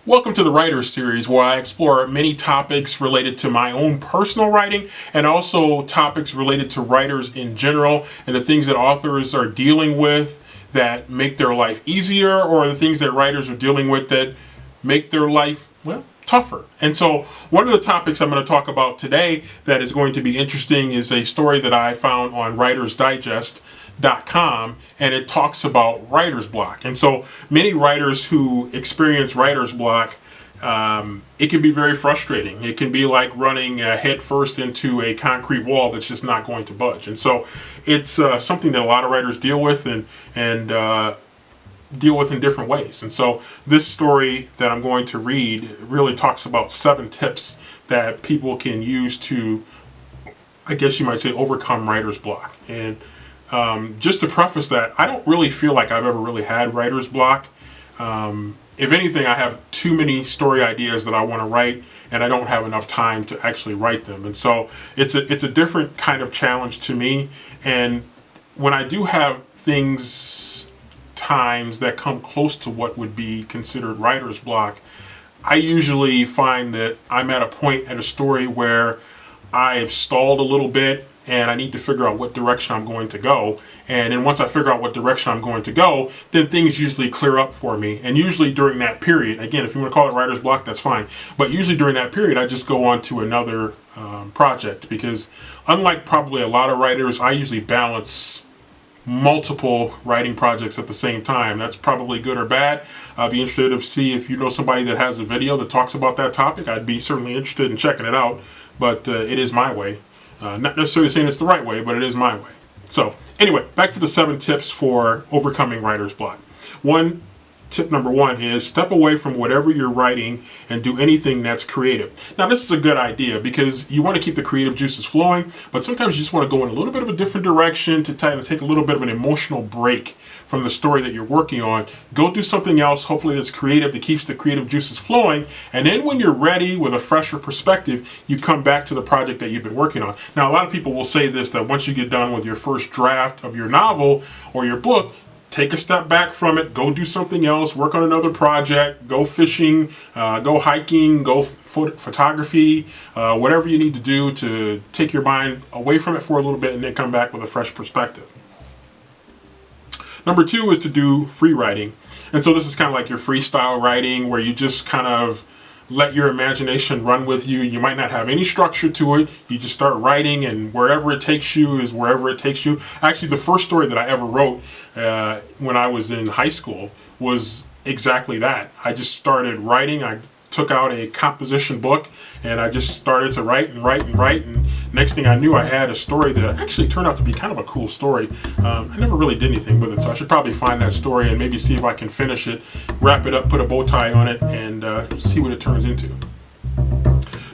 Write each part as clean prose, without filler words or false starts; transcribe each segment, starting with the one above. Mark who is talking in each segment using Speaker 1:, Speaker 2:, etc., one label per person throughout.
Speaker 1: Welcome to the Writers Series, where I explore many topics related to my own personal writing and also topics related to writers in general and the things that authors are dealing with that make their life easier, or the things that writers are dealing with that make their life, well, tougher. And so one of the topics I'm going to talk about today that is going to be interesting is a story that I found on writersdigest.com, and it talks about writer's block. And so many writers who experience writer's block, it can be very frustrating. It can be like running head first into a concrete wall that's just not going to budge. And so it's something that a lot of writers deal with and deal with in different ways. And so this story that I'm going to read really talks about 7 tips that people can use to, I guess you might say, overcome writer's block. And just to preface that, I don't really feel like I've ever really had writer's block. If anything, I have too many story ideas that I want to write, and I don't have enough time to actually write them. And so it's a different kind of challenge to me. And when I do have times that come close to what would be considered writer's block, I usually find that I'm at a point at a story where I have stalled a little bit and I need to figure out what direction I'm going to go. And then once I figure out what direction I'm going to go, then things usually clear up for me. And usually during that period, again, if you want to call it writer's block, that's fine. But usually during that period, I just go on to another project, because unlike probably a lot of writers, I usually balance multiple writing projects at the same time. That's probably good or bad. I'd be interested to see if you know somebody that has a video that talks about that topic. I'd be certainly interested in checking it out, but it is my way. Not necessarily saying it's the right way, but it is my way. So anyway, back to the 7 tips for overcoming writer's block. Tip number 1 is step away from whatever you're writing and do anything that's creative. Now, this is a good idea because you want to keep the creative juices flowing, but sometimes you just want to go in a little bit of a different direction to take a little bit of an emotional break from the story that you're working on. Go do something else, hopefully that's creative, that keeps the creative juices flowing. And then when you're ready with a fresher perspective, you come back to the project that you've been working on. Now, a lot of people will say this, that once you get done with your first draft of your novel or your book, take a step back from it, go do something else, work on another project, go fishing, go hiking, go photography, whatever you need to do to take your mind away from it for a little bit and then come back with a fresh perspective. Number 2 is to do free writing. And so this is kind of like your freestyle writing, where you just kind of let your imagination run with you. You might not have any structure to it. You just start writing, and wherever it takes you is wherever it takes you. Actually, the first story that I ever wrote when I was in high school was exactly that. I just started writing. I took out a composition book and I just started to write. And next thing I knew, I had a story that actually turned out to be kind of a cool story. I never really did anything with it, so I should probably find that story and maybe see if I can finish it, wrap it up, put a bow tie on it, and see what it turns into.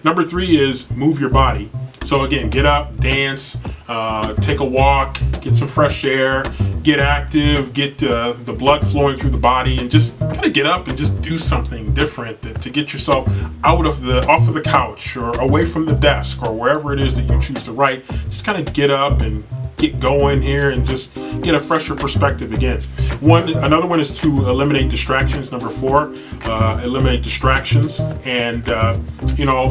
Speaker 1: Number 3 is move your body. So again, get up, dance, take a walk, get some fresh air, get active, get the blood flowing through the body, and just kind of get up and just do something different to get yourself off of the couch or away from the desk or wherever it is that you choose to write. Just kind of get up and get going here and just get a fresher perspective again. Another one is to eliminate distractions. Number 4, eliminate distractions. And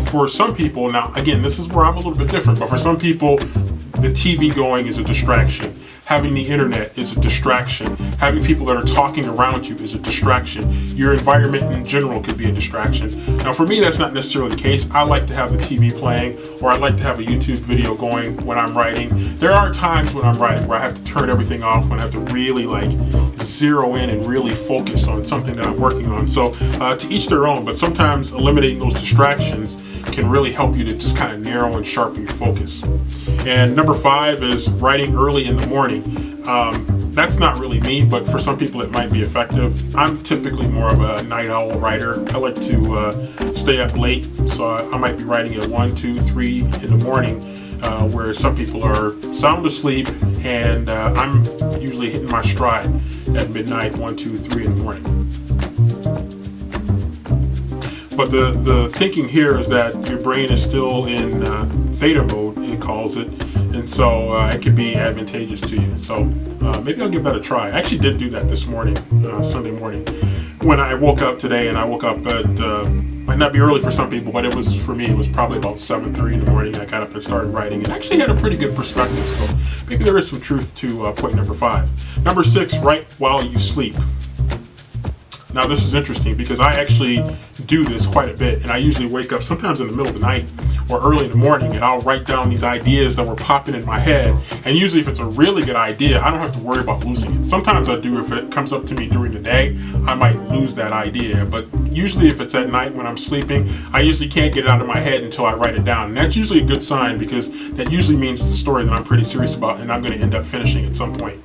Speaker 1: for some people, now again, this is where I'm a little bit different, but for some people, the TV going is a distraction. Having the internet is a distraction. Having people that are talking around you is a distraction. Your environment in general could be a distraction. Now, for me, that's not necessarily the case. I like to have the TV playing, or I like to have a YouTube video going when I'm writing. There are times when I'm writing where I have to turn everything off, when I have to really zero in and really focus on something that I'm working on. So to each their own, but sometimes eliminating those distractions can really help you to just kind of narrow and sharpen your focus. And number 5 is writing early in the morning. That's not really me, but for some people it might be effective. I'm typically more of a night owl writer. I like to stay up late, so I might be writing at 1, 2, 3 in the morning, where some people are sound asleep, and I'm usually hitting my stride at midnight, 1, 2, 3 in the morning. But the thinking here is that your brain is still in theta mode, it calls it, and so it could be advantageous to you. So maybe I'll give that a try. I actually did do that this morning, Sunday morning. when I woke up today, and I woke up at, might not be early for some people, but it was, for me, it was probably about 7:30 in the morning. I got up and started writing, and actually had a pretty good perspective, so maybe there is some truth to point number 5. Number 6, write while you sleep. Now this is interesting because I actually do this quite a bit, and I usually wake up sometimes in the middle of the night or early in the morning, and I'll write down these ideas that were popping in my head. And usually if it's a really good idea, I don't have to worry about losing it. Sometimes I do. If it comes up to me during the day, I might lose that idea, but usually if it's at night when I'm sleeping, I usually can't get it out of my head until I write it down. And that's usually a good sign, because that usually means it's a story that I'm pretty serious about and I'm going to end up finishing at some point.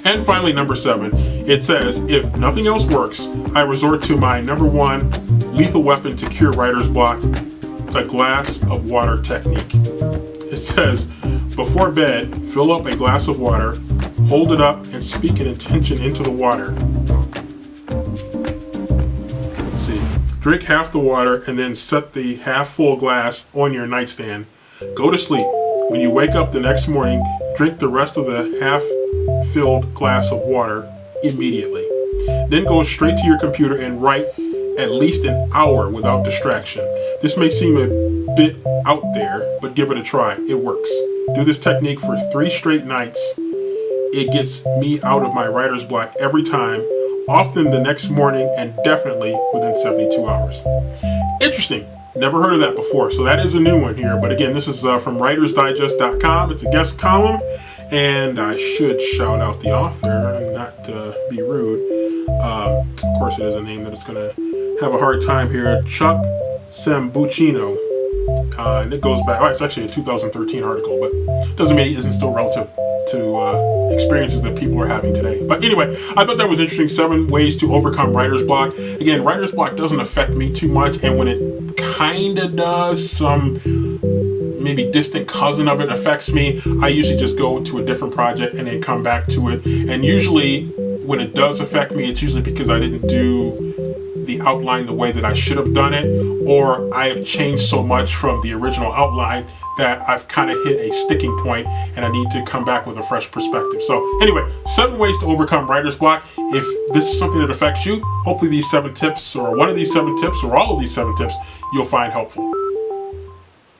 Speaker 1: And finally, number 7, it says, if nothing else works, I resort to my number 1 lethal weapon to cure writer's block, the glass of water technique. It says, before bed, fill up a glass of water, hold it up, and speak an intention into the water. Let's see. Drink half the water and then set the half full glass on your nightstand. Go to sleep. When you wake up the next morning, drink the rest of the half filled glass of water immediately. Then go straight to your computer and write at least an hour without distraction. This may seem a bit out there, but give it a try. It works. Do this technique for 3 straight nights. It gets me out of my writer's block every time, often the next morning, and definitely within 72 hours. Interesting. Never heard of that before. So that is a new one here. But again, this is from writersdigest.com. It's a guest column. And I should shout out the author, not to be rude. Of course, it is a name that it's going to have a hard time here. Chuck Sambucino. And it goes back, it's actually a 2013 article, but doesn't mean it isn't still relative to experiences that people are having today. But anyway, I thought that was interesting. 7 ways to overcome writer's block. Again, writer's block doesn't affect me too much, and when it kind of does, some maybe distant cousin of it affects me, I usually just go to a different project and then come back to it. And usually when it does affect me, it's usually because I didn't do the outline the way that I should have done it, or I have changed so much from the original outline that I've kind of hit a sticking point and I need to come back with a fresh perspective. So anyway, 7 ways to overcome writer's block. If this is something that affects you, hopefully these 7 tips, or one of these 7 tips, or all of these 7 tips, you'll find helpful.